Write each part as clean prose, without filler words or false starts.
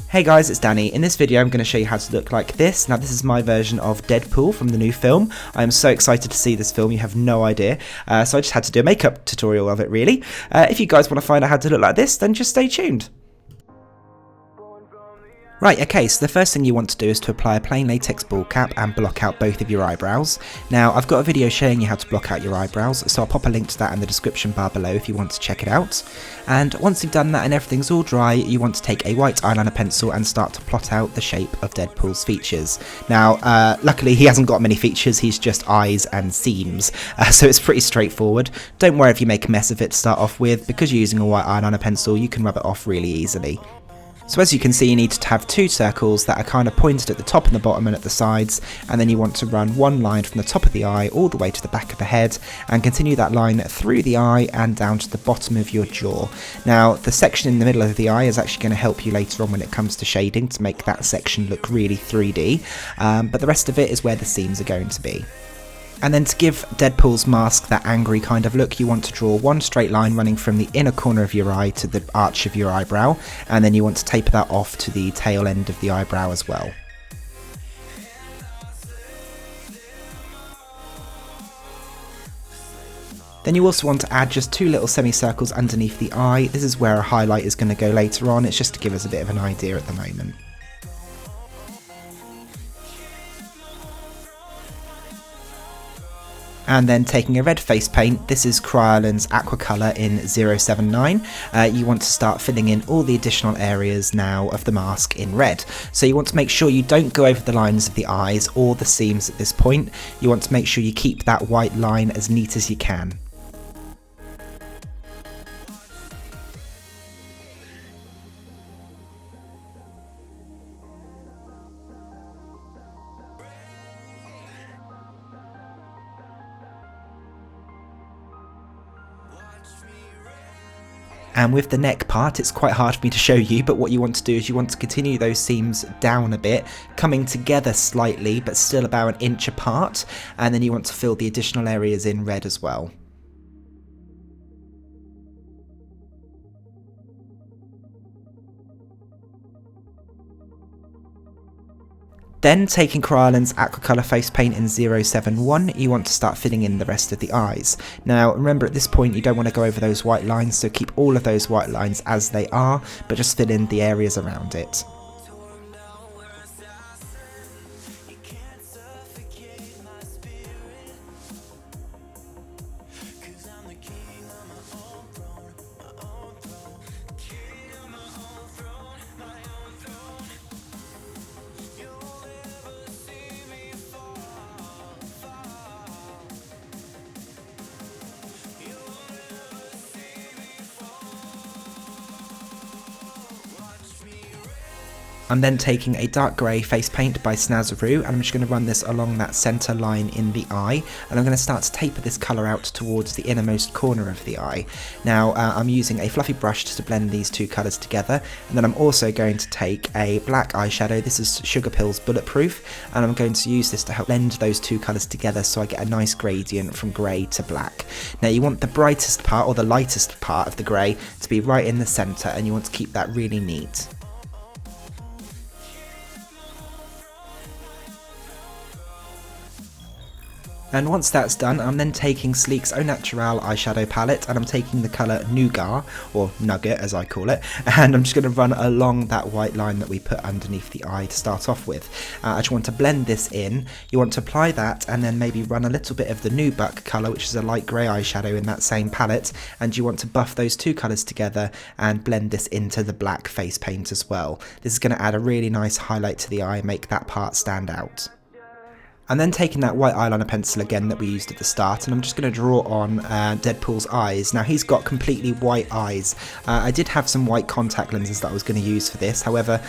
Hey guys, it's Danny. In this video I'm going to show you how to look like this. Now this is my version of Deadpool from the new film. I am so excited to see this film, you have no idea. So I just had to do a makeup tutorial of it really. If you guys want to find out how to look like this, then just stay tuned. Right, okay, so the first thing you want to do is to apply a plain latex ball cap and block out both of your eyebrows. Now, I've got a video showing you how to block out your eyebrows, so I'll pop a link to that in the description bar below if you want to check it out. And once you've done that and everything's all dry, you want to take a white eyeliner pencil and start to plot out the shape of Deadpool's features. Now, luckily he hasn't got many features, he's just eyes and seams, so it's pretty straightforward. Don't worry if you make a mess of it to start off with, because you're using a white eyeliner pencil, you can rub it off really easily. So as you can see, you need to have two circles that are kind of pointed at the top and the bottom and at the sides, and then you want to run one line from the top of the eye all the way to the back of the head and continue that line through the eye and down to the bottom of your jaw. Now the section in the middle of the eye is actually going to help you later on when it comes to shading to make that section look really 3D, but the rest of it is where the seams are going to be. And then to give Deadpool's mask that angry kind of look, you want to draw one straight line running from the inner corner of your eye to the arch of your eyebrow, and then you want to taper that off to the tail end of the eyebrow as well. Then you also want to add just two little semicircles underneath the eye. This is where a highlight is going to go later on, it's just to give us a bit of an idea at the moment. And then taking a red face paint, this is Kryolan's Aquacolor in 079, you want to start filling in all the additional areas now of the mask in red. So you want to make sure you don't go over the lines of the eyes or the seams at this point, you want to make sure you keep that white line as neat as you can. And with the neck part, it's quite hard for me to show you, but what you want to do is you want to continue those seams down a bit, coming together slightly, but still about an inch apart, and then you want to fill the additional areas in red as well. Then, taking Kryolan's Aquacolor face paint in 071, you want to start filling in the rest of the eyes. Now, remember at this point you don't want to go over those white lines, so keep all of those white lines as they are, but just fill in the areas around it. I'm then taking a dark grey face paint by Snazaroo, and I'm just going to run this along that centre line in the eye, and I'm going to start to taper this colour out towards the innermost corner of the eye. Now I'm using a fluffy brush to blend these two colours together, and then I'm also going to take a black eyeshadow, this is Sugarpill's Bulletproof, and I'm going to use this to help blend those two colours together so I get a nice gradient from grey to black. Now you want the brightest part, or the lightest part of the grey, to be right in the centre, and you want to keep that really neat. And once that's done, I'm then taking Sleek's Au Naturel eyeshadow palette, and I'm taking the colour Nougat, or Nugget as I call it, and I'm just going to run along that white line that we put underneath the eye to start off with. I just want to blend this in, you want to apply that and then maybe run a little bit of the Nubuck colour, which is a light grey eyeshadow in that same palette, and you want to buff those two colours together and blend this into the black face paint as well. This is going to add a really nice highlight to the eye and make that part stand out. I'm then taking that white eyeliner pencil again that we used at the start, and I'm just going to draw on Deadpool's eyes. Now he's got completely white eyes. I did have some white contact lenses that I was going to use for this, however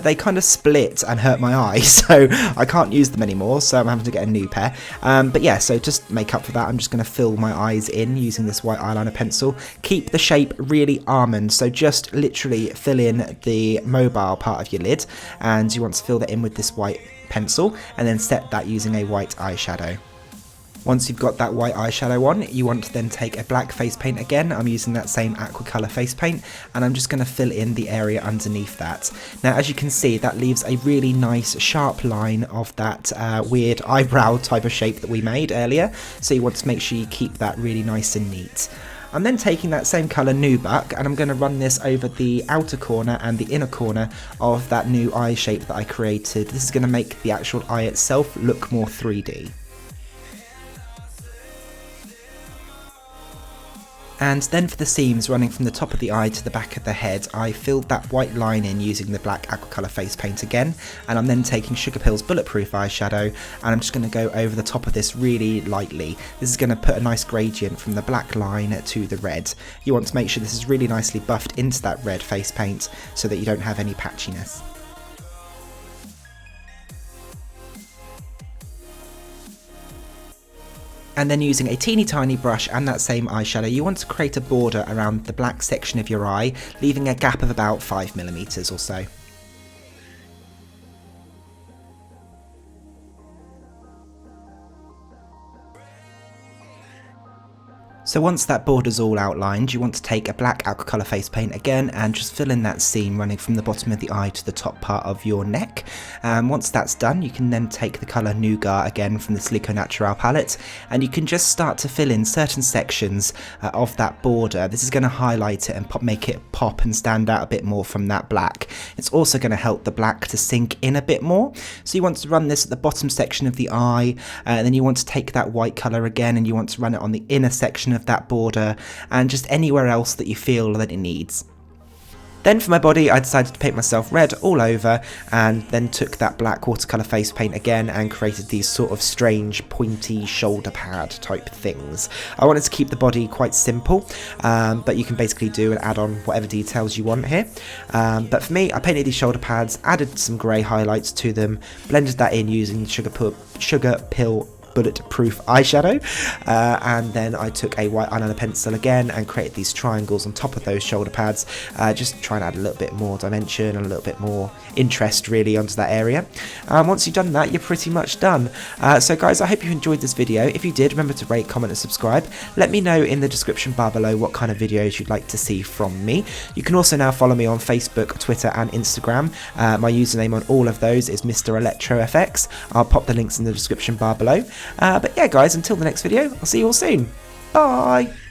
they kind of split and hurt my eyes, so I can't use them anymore, so I'm having to get a new pair. But yeah, so just make up for that, I'm just going to fill my eyes in using this white eyeliner pencil. Keep the shape really almond, so just literally fill in the mobile part of your lid, and you want to fill that in with this white pencil and then set that using a white eyeshadow. Once you've got that white eyeshadow on, you want to then take a black face paint again. I'm using that same Aquacolor face paint, and I'm just going to fill in the area underneath that. Now, as you can see, that leaves a really nice sharp line of that weird eyebrow type of shape that we made earlier, so you want to make sure you keep that really nice and neat. I'm then taking that same colour Nubuck, and I'm going to run this over the outer corner and the inner corner of that new eye shape that I created. This is going to make the actual eye itself look more 3D. And then for the seams running from the top of the eye to the back of the head, I filled that white line in using the black Aquacolor face paint again, and I'm then taking Sugarpill's Bulletproof eyeshadow, and I'm just going to go over the top of this really lightly. This is going to put a nice gradient from the black line to the red. You want to make sure this is really nicely buffed into that red face paint so that you don't have any patchiness. And then using a teeny tiny brush and that same eyeshadow, you want to create a border around the black section of your eye, leaving a gap of about 5mm or so. So once that border's all outlined, you want to take a black Aquacolor face paint again and just fill in that seam running from the bottom of the eye to the top part of your neck. Once that's done, you can then take the colour Nougat again from the Naturel palette, and you can just start to fill in certain sections of that border. This is going to highlight it and make it pop and stand out a bit more from that black. It's also going to help the black to sink in a bit more. So you want to run this at the bottom section of the eye, and then you want to take that white colour again and you want to run it on the inner section of that border and just anywhere else that you feel that it needs. Then for my body, I decided to paint myself red all over, and then took that black watercolour face paint again and created these sort of strange pointy shoulder pad type things. I wanted to keep the body quite simple, but you can basically do and add on whatever details you want here. But for me, I painted these shoulder pads, added some grey highlights to them, blended that in using Sugarpill Bulletproof eyeshadow, and then I took a white eyeliner pencil again and created these triangles on top of those shoulder pads, just trying to add a little bit more dimension and a little bit more interest really onto that area. Once you've done that, you're pretty much done. So guys, I hope you enjoyed this video. If you did, remember to rate, comment and subscribe. Let me know in the description bar below what kind of videos you'd like to see from me. You can also now follow me on Facebook, Twitter and Instagram. My username on all of those is Mr. ElectroFX. I'll pop the links in the description bar below. But yeah guys, until the next video, I'll see you all soon. Bye!